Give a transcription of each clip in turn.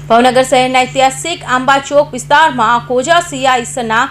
ભાવનગર શહેરના ઐતિહાસિક આંબા ચોક વિસ્તારમાં ખોજા સિયા ઈસના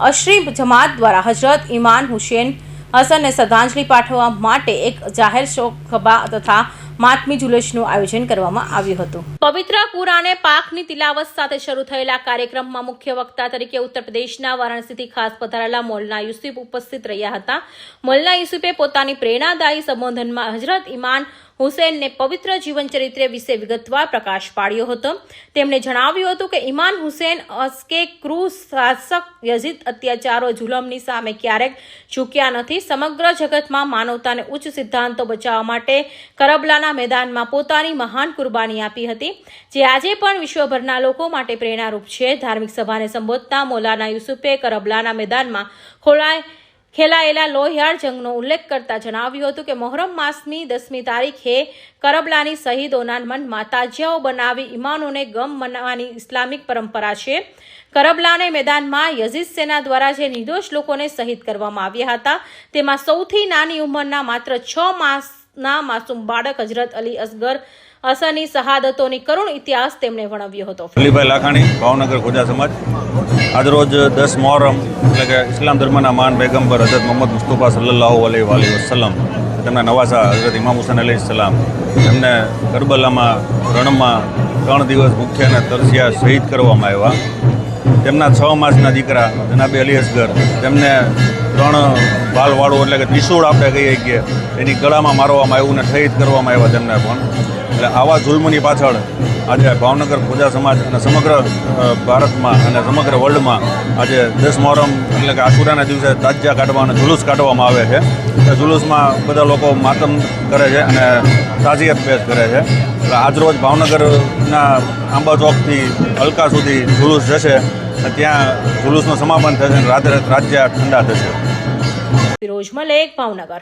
અશરી જમાત દ્વારા હજરત ઇમામ હુસૈન હસનને શ્રદ્ધાંજલિ પાઠવવા માટે એક જાહેર શોકસભા તથા માતમી જુલુસનું આયોજન કરવામાં આવ્યું હતું। પવિત્ર કુરાને પાકની તિલાવત સાથે શરૂ થયેલા કાર્યક્રમમાં મુખ્ય વક્તા તરીકે ઉત્તર પ્રદેશના વારાણસીથી ખાસ પધારેલા મૌલાના યુસુફ ઉપસ્થિત રહ્યા હતા। મૌલાના યુસુફે પોતાની પ્રેરણાદાયી સંબોધનમાં હજરત ઇમામ હુસૈનને પવિત્ર જીવનચરિત્ર વિશે વિગતવાર પ્રકાશ પાડ્યો હતો। તેમણે જણાવ્યું હતું કે ઇમામ હુસૈન અસ્કે ક્રૂર શાસક યઝીદ અત્યાચારો જુલમની સામે ક્યારેક ઝૂક્યા નથી। સમગ્ર જગતમાં માનવતાને ઉચ્ચ સિદ્ધાંતો બચાવવા માટે કરબલાના મેદાનમાં પોતાની મહાન કુરબાની આપી હતી, જે આજે પણ વિશ્વભરના લોકો માટે પ્રેરણારૂપ છે। ધાર્મિક સભાને સંબોધતા મૌલાના યુસુફે કરબલાના મેદાનમાં ખેલાયેલા લોહિયાળ જંગનો ઉલ્લેખ કરતા જણાવ્યું હતું કે મોહરમ માસની 10મી તારીખે કરબલાની શહીદોના મનમાં તાજિયાઓ બનાવી ઈમાનોને ગમ મનાવવાની ઇસ્લામિક પરંપરા છે। કરબલાના મેદાનમાં યઝીદ સેના દ્વારા જે નિર્દોષ લોકોને શહીદ કરવામાં આવ્યા હતા, તેમાં સૌથી નાની ઉંમરના માત્ર 6 માસના માસૂમ બાળક હજરત અલી અસગર હસનની શહાદતોની કરુણ ઇતિહાસ તેમણે વર્ણવ્યો હતો। અલીભાઈ લાખાણી, ભાવનગર ખોજા સમાજ। આજરોજ 10 મોહરમ એટલે કે ઇસ્લામ ધર્મના મહાન પૈગંબર હઝરત મોહમ્મદ મુસ્તફા સલ્લલ્લાહુ અલૈહિ વસલ્લમ તેમના નવાસા હઝરત ઇમામ હુસૈન અલૈહિ સલામ એમને કરબલામાં રણમાં 3 દિવસ ભૂખ્યા અને તરસ્યા શહીદ કરવામાં આવ્યા। તેમના 6 માસના દીકરા જનાબે અલી અસગર તેમને 3 બાલવાળું એટલે કે ત્રિશૂળ આપણે કહીએ કે એની ગળામાં મારવામાં આવ્યું અને શહીદ કરવામાં આવ્યા તેમને પણ। એટલે આવા જુલ્મની પાછળ આજે ભાવનગર ખોજા સમાજ અને સમગ્ર ભારતમાં અને સમગ્ર વર્લ્ડમાં આજે 10 મોહરમ એટલે કે આશુરાના દિવસે તાજિયા કાઢવા અને જુલુસ કાઢવામાં આવે છે। એ જુલુસમાં બધા લોકો માતમ કરે છે અને તાજિયત પેશ કરે છે। એટલે આજરોજ ભાવનગરના આંબા ચોકથી અલકા સુધી જુલુસ જશે અને ત્યાં જુલુસનું સમાપન થશે અને રાત્રે રાજ્ય ઠંડા થશે। ફિરોઝ મલેક, ભાવનગર।